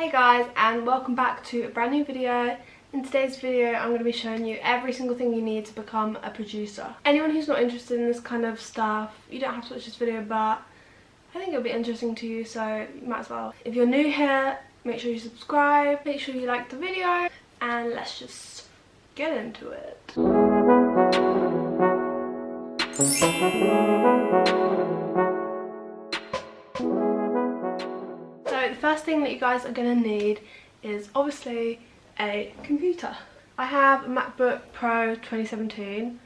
Hey guys, and welcome back to a brand new video. In today's video I'm going to be showing you every single thing you need to become a producer. Anyone who's not interested in this kind of stuff, you don't have to watch this video, but I think it'll be interesting to you, so you might as well. If you're new here, make sure you subscribe, make sure you like the video, and let's just get into it. So the first thing that you guys are going to need is obviously a computer. I have a MacBook Pro 2017.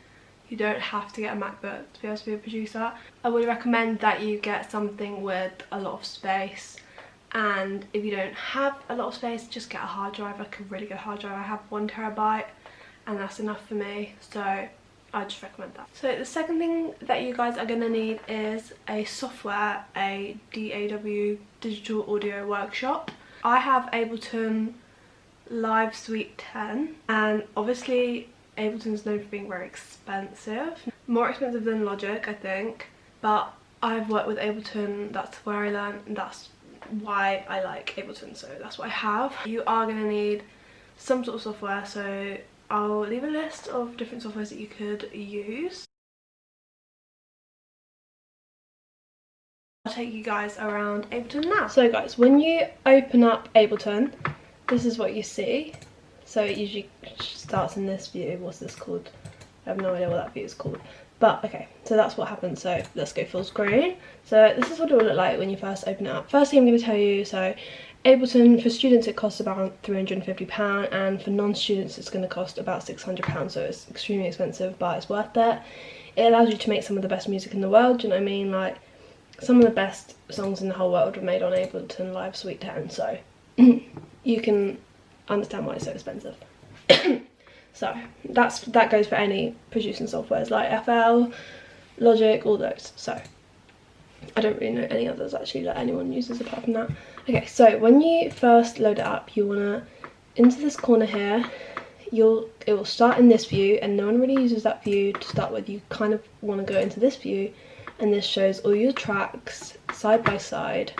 You don't have to get a MacBook to be able to be a producer. I would recommend that you get something with a lot of space, and if you don't have a lot of space, just get a hard drive, like a really good hard drive. I have 1 TB and that's enough for me, so I just recommend that. So the second thing that you guys are going to need is a software, a DAW, Digital Audio Workshop. I have Ableton Live Suite 10, and obviously Ableton's known for being very expensive. More expensive than Logic, I think, but I've worked with Ableton, that's where I learned, and that's why I like Ableton, so that's what I have. You are going to need some sort of software, so I'll leave a list of different softwares that you could use. I'll take you guys around Ableton now. So guys, when you open up Ableton, this is what you see. So it usually starts in this view. What's this called? I have no idea what that view is called. But okay, so that's what happens. So let's go full screen. So this is what it will look like when you first open it up. First thing I'm going to tell you, so Ableton, for students it costs about £350, and for non-students it's going to cost about £600, so it's extremely expensive, but it's worth it. It allows you to make some of the best music in the world, do you know what I mean? Like, some of the best songs in the whole world were made on Ableton Live Suite 10, so you can understand why it's so expensive. So that goes for any producing softwares like FL, Logic, all those. So I don't really know any others actually that anyone uses apart from that. Okay, so when you first load it up, you wanna, into this corner here, it will start in this view, and no one really uses that view to start with. You kind of want to go into this view, and this shows all your tracks side by side.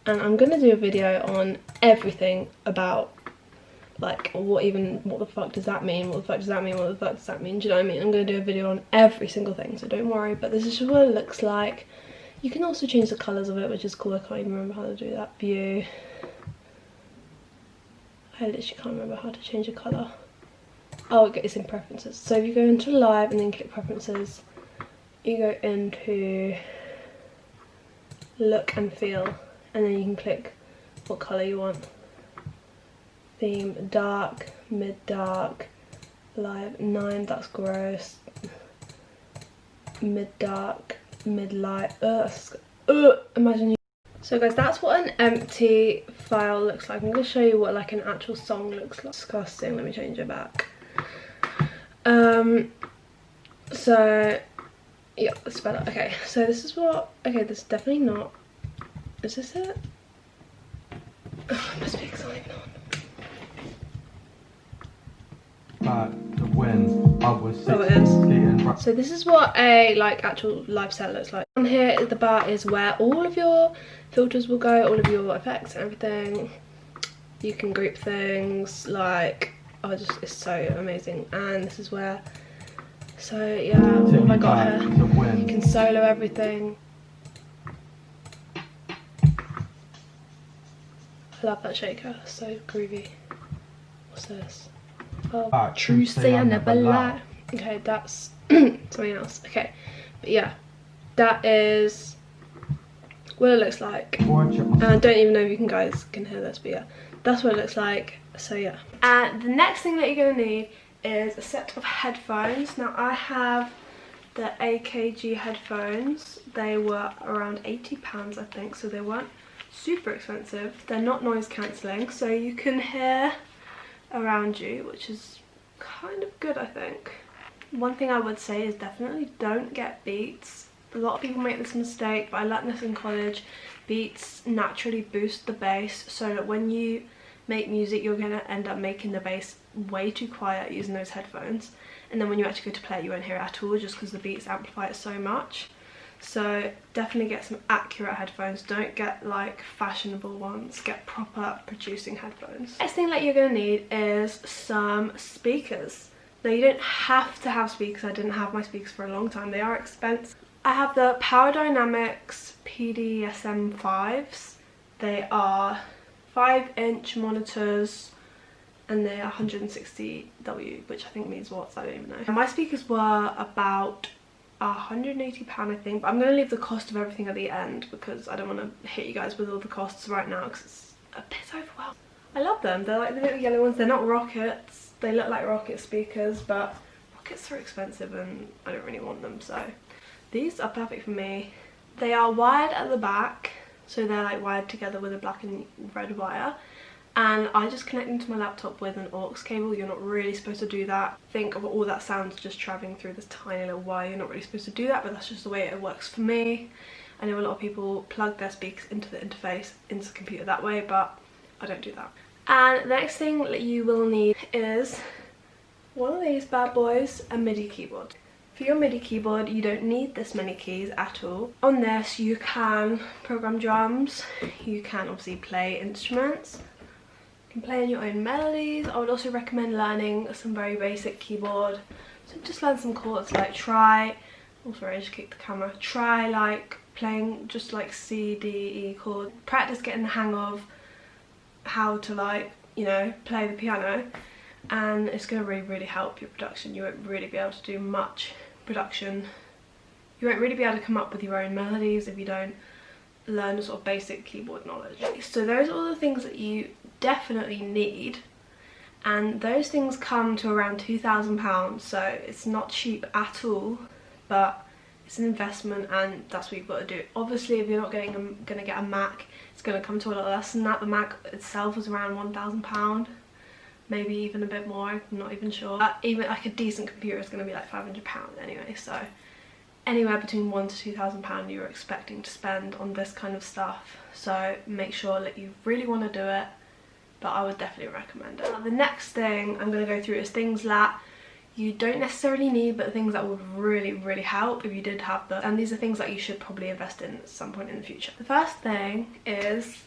And I'm gonna do a video on everything about, like, what the fuck does that mean? What the fuck does that mean? What the fuck does that mean? Do you know what I mean? I'm gonna do a video on every single thing, so don't worry. But this is just what it looks like. You can also change the colours of it, which is cool. I can't even remember how to do that view. I literally can't remember how to change a colour. Oh, it's in preferences. So if you go into live and then click preferences, you go into look and feel, and then you can click what colour you want. Theme, dark, mid-dark, live, 9, that's gross. Mid-dark, mid-light, imagine you. So guys, that's what an empty file looks like. I'm going to show you what like an actual song looks like. Disgusting, let me change it back. So yeah, that's better. Okay, so this is what, okay, this is definitely not, is this it? Oh, it must be because I don't even know. Oh, it is. So this is what a like actual live set looks like. On here at the bar is where all of your filters will go, all of your effects and everything. You can group things, like, oh, it's so amazing. And this is where, so yeah, what have I got here? You can solo everything. I love that shaker, so groovy. What's this? Oh, true say I never lie. Okay, that's something else. Okay, but yeah, that is what it looks like. And I don't even know if you guys can hear this, but yeah, that's what it looks like. So yeah. And the next thing that you're gonna need is a set of headphones. Now I have the AKG headphones. They were around £80, I think, so they weren't super expensive. They're not noise cancelling, so you can hear around you, which is kind of good, I think. One thing I would say is definitely don't get beats. A lot of people make this mistake, but I learned this in college. Beats naturally boost the bass, so that when you make music you're going to end up making the bass way too quiet using those headphones, and then when you actually go to play it you won't hear it at all, just because the beats amplify it so much. So definitely get some accurate headphones. Don't get like fashionable ones, get proper producing headphones. Next thing that you're going to need is some speakers. Now you don't have to have speakers. I didn't have my speakers for a long time. They are expensive. I have the Power Dynamics PDSM5s. They are 5-inch monitors and they are 160W, which I think means watts, I don't even know. My speakers were about £180 I think, but I'm going to leave the cost of everything at the end because I don't want to hit you guys with all the costs right now because it's a bit overwhelming. I love them. They're like the little yellow ones. They're not rockets. They look like rocket speakers, but rockets are expensive and I don't really want them, so these are perfect for me. They are wired at the back, so they're like wired together with a black and red wire. And I just connect them to my laptop with an aux cable. You're not really supposed to do that. Think of all that sounds just travelling through this tiny little wire. You're not really supposed to do that, but that's just the way it works for me. I know a lot of people plug their speakers into the interface into the computer that way, but I don't do that. And the next thing that you will need is one of these bad boys, a MIDI keyboard. For your MIDI keyboard, you don't need this many keys at all. On this, you can program drums. You can obviously play instruments. You can play in your own melodies. I would also recommend learning some very basic keyboard. So just learn some chords, like try, also I just kicked the camera, try like playing just like C, D, E chords. Practice getting the hang of how to like, you know, play the piano, and it's going to really help your production. You won't really be able to do much production. You won't really be able to come up with your own melodies if you don't learn sort of basic keyboard knowledge. So those are all the things that you definitely need, and those things come to around £2,000, so it's not cheap at all, but it's an investment and that's what you've got to do. Obviously if you're not going to get a Mac, it's going to come to a lot less than that. The Mac itself was around £1,000, maybe even a bit more, I'm not even sure. Even like a decent computer is going to be like £500 anyway, so anywhere between £1,000 to £2,000 you're expecting to spend on this kind of stuff. So make sure that you really want to do it, but I would definitely recommend it. Now, the next thing I'm going to go through is things that you don't necessarily need, but things that would really help if you did have them. And these are things that you should probably invest in at some point in the future. The first thing is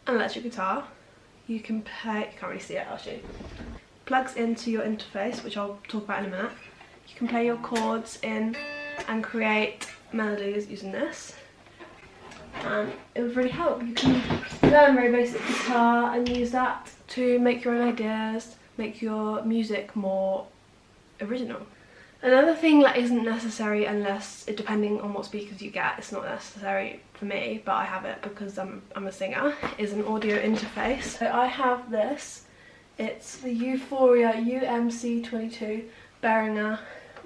an electric guitar. You can play, you can't really see it, I'll show you. Plugs into your interface, which I'll talk about in a minute. You can play your chords in and create melodies using this. And it would really help. You can learn very basic guitar and use that to make your own ideas, make your music more original. Another thing that isn't necessary unless, depending on what speakers you get, it's not necessary for me, but I have it because I'm a singer, is an audio interface. So I have this. It's the Euphoria UMC22 Behringer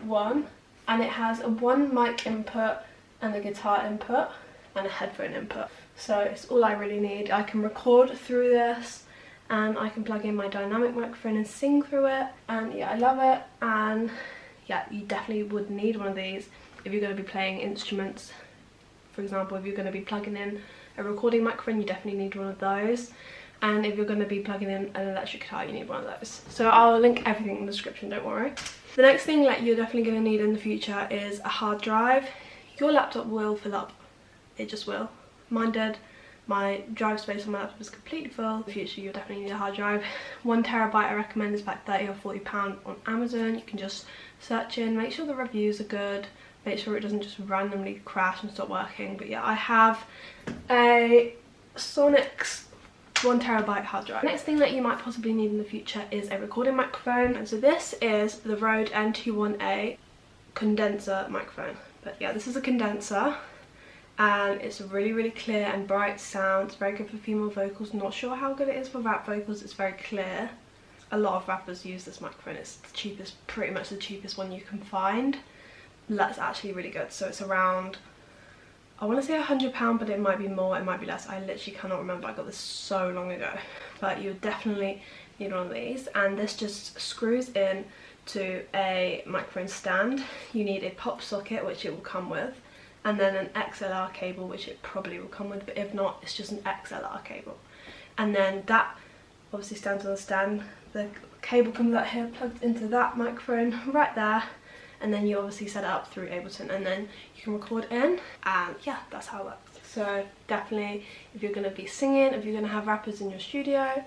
1, and it has a 1 mic input and a guitar input and a headphone input. So it's all I really need. I can record through this and I can plug in my dynamic microphone and sing through it, and yeah, I love it. And yeah, you definitely would need one of these if you're going to be playing instruments. For example, if you're going to be plugging in a recording microphone, you definitely need one of those. And if you're going to be plugging in an electric guitar, you need one of those. So I'll link everything in the description, don't worry. The next thing that you're definitely going to need in the future is a hard drive. Your laptop will fill up. It just will. Mine did. My drive space on my laptop is completely full. In the future, you'll definitely need a hard drive. 1 terabyte I recommend is about £30 or £40 on Amazon. You can just search in, make sure the reviews are good, make sure it doesn't just randomly crash and stop working. But yeah, I have a Sonic's 1 terabyte hard drive. Next thing that you might possibly need in the future is a recording microphone. And so this is the Rode NT1A condenser microphone. But yeah, this is a condenser, and it's a really clear and bright sound. It's very good for female vocals. Not sure how good it is for rap vocals. It's very clear. A lot of rappers use this microphone. It's the cheapest, pretty much the cheapest one you can find. That's actually really good. So it's around, I want to say £100, but it might be more, it might be less. I literally cannot remember. I got this so long ago. But you definitely need one of these. And this just screws in to a microphone stand. You need a pop socket, which it will come with, and then an XLR cable, which it probably will come with, but if not, it's just an XLR cable. And then that obviously stands on the stand. The cable comes out here, plugged into that microphone right there, and then you obviously set it up through Ableton, and then you can record in, and yeah, that's how it works. So definitely, if you're going to be singing, if you're going to have rappers in your studio,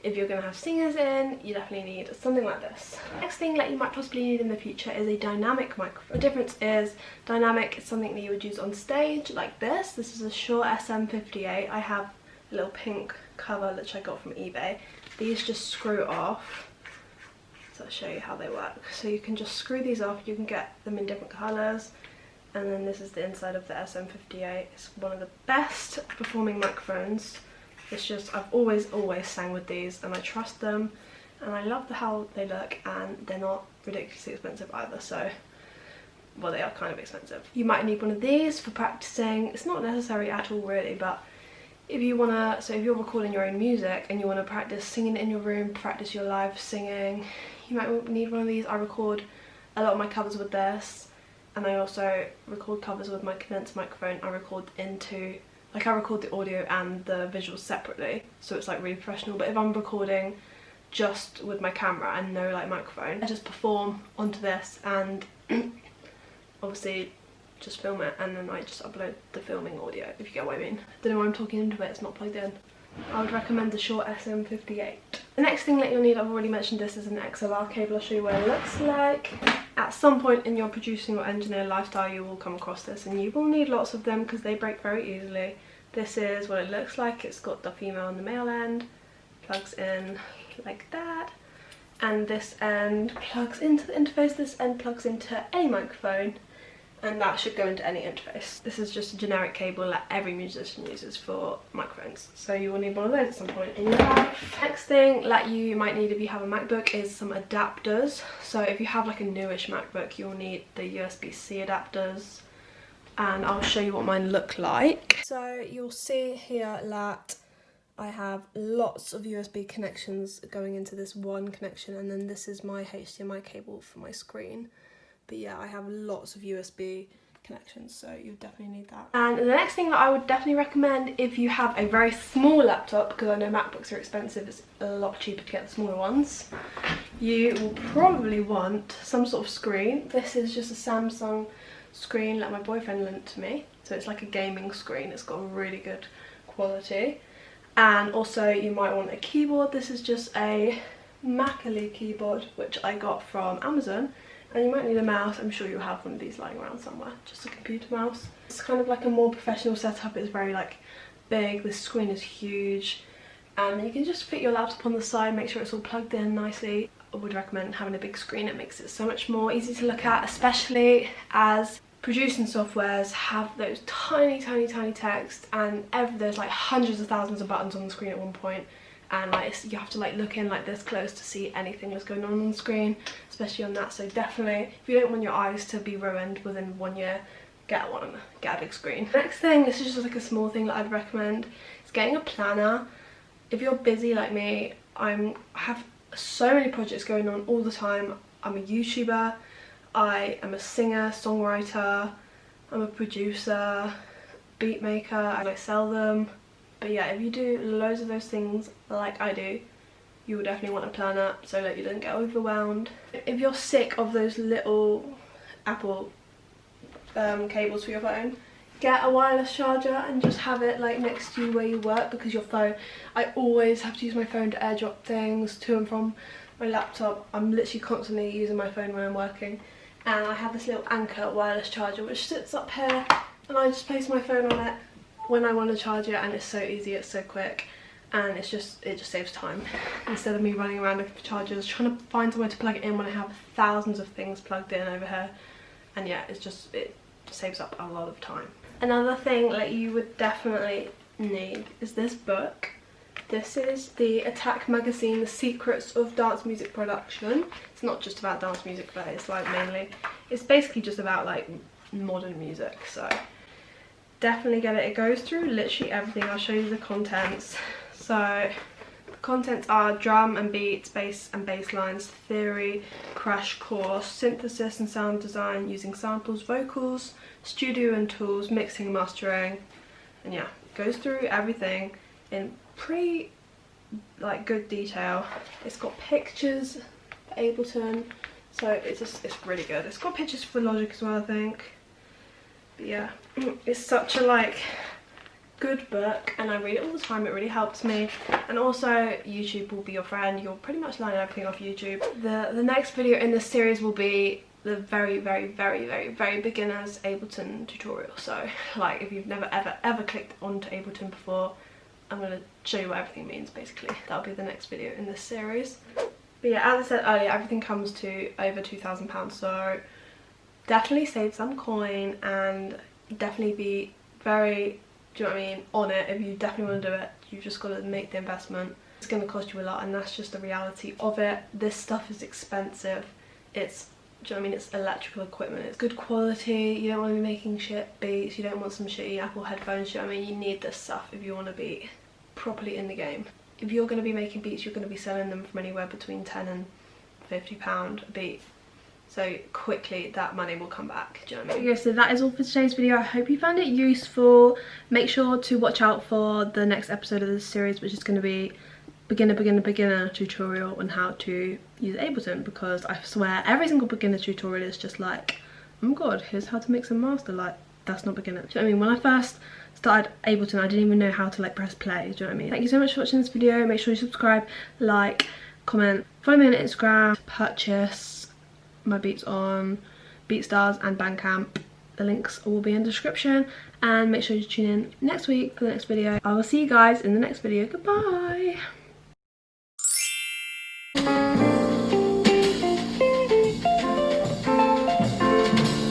if you're going to have singers in, you definitely need something like this. Next thing that you might possibly need in the future is a dynamic microphone. The difference is dynamic is something that you would use on stage like this. This is a Shure SM58. I have a little pink cover which I got from eBay. These just screw off. So I'll show you how they work. So you can just screw these off, you can get them in different colours. And then this is the inside of the SM58. It's one of the best performing microphones. It's just, I've always sang with these, and I trust them, and I love how they look, and they're not ridiculously expensive either, so, well, they are kind of expensive. You might need one of these for practicing. It's not necessary at all really, but if you wanna, so if you're recording your own music and you wanna practice singing in your room, practice your live singing, you might need one of these. I record a lot of my covers with this, and I also record covers with my condenser microphone. I record I record the audio and the visuals separately, so it's like really professional. But if I'm recording just with my camera and no like microphone, I just perform onto this and obviously just film it, and then I just upload the filming audio, if you get what I mean. I don't know why I'm talking into it, it's not plugged in. I would recommend the Shure SM58. The next thing that you'll need, I've already mentioned this, is an XLR cable. I'll show you what it looks like. At some point in your producing or engineer lifestyle, you will come across this, and you will need lots of them because they break very easily. This is what it looks like. It's got the female and the male end, plugs in like that, and this end plugs into the interface. This end plugs into any microphone, and that should go into any interface. This is just a generic cable that every musician uses for microphones, so you will need one of those at some point in your life. Next thing that you might need if you have a MacBook is some adapters. So if you have like a newish MacBook, you'll need the USB-C adapters, and I'll show you what mine look like. So you'll see here that I have lots of USB connections going into this one connection, and then this is my HDMI cable for my screen. But yeah, I have lots of USB connections, so you definitely need that. And the next thing that I would definitely recommend if you have a very small laptop, because I know MacBooks are expensive, it's a lot cheaper to get the smaller ones, you will probably want some sort of screen. This is just a Samsung screen that my boyfriend lent to me, so it's like a gaming screen. It's got really good quality. And also you might want a keyboard. This is just a Macally keyboard which I got from Amazon, and you might need a mouse. I'm sure you'll have one of these lying around somewhere, just a computer mouse. It's kind of like a more professional setup. It's very like big, the screen is huge, and you can just fit your laptop on the side, make sure it's all plugged in nicely. I would recommend having a big screen. It makes it so much more easy to look at, especially as producing softwares have those tiny text, and there's like hundreds of thousands of buttons on the screen at one point, and like you have to like look in like this close to see anything that's going on the screen, especially on that. So definitely, if you don't want your eyes to be ruined within 1 year, get a big screen. Next thing, this is just like a small thing that I'd recommend, is getting a planner. If you're busy like me, I have so many projects going on all the time. I'm a YouTuber, I am a singer, songwriter, I'm a producer, beat maker, and I sell them. But yeah, if you do loads of those things like I do, you will definitely want a planner so that you don't get overwhelmed. If you're sick of those little Apple cables for your phone, get a wireless charger and just have it like next to you where you work, because your phone, I always have to use my phone to airdrop things to and from my laptop. I'm literally constantly using my phone when I'm working, and I have this little Anchor wireless charger which sits up here, and I just place my phone on it when I want to charge it, and it's so easy, it's so quick, and it just saves time instead of me running around looking for chargers, trying to find somewhere to plug it in when I have thousands of things plugged in over here. And yeah, it saves up a lot of time. Another thing that you would definitely need is this book. This is the Attack magazine, The Secrets of Dance Music Production. It's not just about dance music, but it's like it's basically just about like modern music, so definitely get it. It goes through literally everything. I'll show you the contents. So the contents are drum and beats, bass and bass lines, theory, crash course, synthesis and sound design using samples, vocals, studio and tools, mixing and mastering, and yeah, it goes through everything in pretty like good detail. It's got pictures for Ableton, So it's really good. It's got pictures for Logic as well, I think. But yeah, it's such a like good book, and I read it all the time. It really helps me. And also YouTube will be your friend. You'll pretty much learn everything off YouTube. The next video in this series will be the very beginner's Ableton tutorial. So like if you've never ever clicked onto Ableton before, I'm going to show you what everything means basically. That'll be the next video in this series. But yeah, as I said earlier, everything comes to over £2,000, so definitely save some coin and definitely be very, do you know what I mean, on it. If you definitely want to do it, you've just got to make the investment. It's going to cost you a lot, and that's just the reality of it. This stuff is expensive. It's, do you know what I mean, it's electrical equipment. It's good quality. You don't want to be making shit beats. You don't want some shitty Apple headphones. Do you know what I mean? You need this stuff if you want to be properly in the game. If you're going to be making beats, you're going to be selling them from anywhere between £10 and £50 a beat. So quickly that money will come back, do you know what I mean? Okay, so that is all for today's video. I hope you found it useful. Make sure to watch out for the next episode of this series, which is going to be beginner tutorial on how to use Ableton, because I swear every single beginner tutorial is just like, oh my god, here's how to mix and master. Like, that's not beginner. Do you know what I mean? When I first started Ableton, I didn't even know how to like press play, do you know what I mean? Thank you so much for watching this video. Make sure you subscribe, like, comment, follow me on Instagram, purchase my beats on BeatStars and Bandcamp. The links will be in the description, and make sure you tune in next week for the next video. I will see you guys in the next video. Goodbye.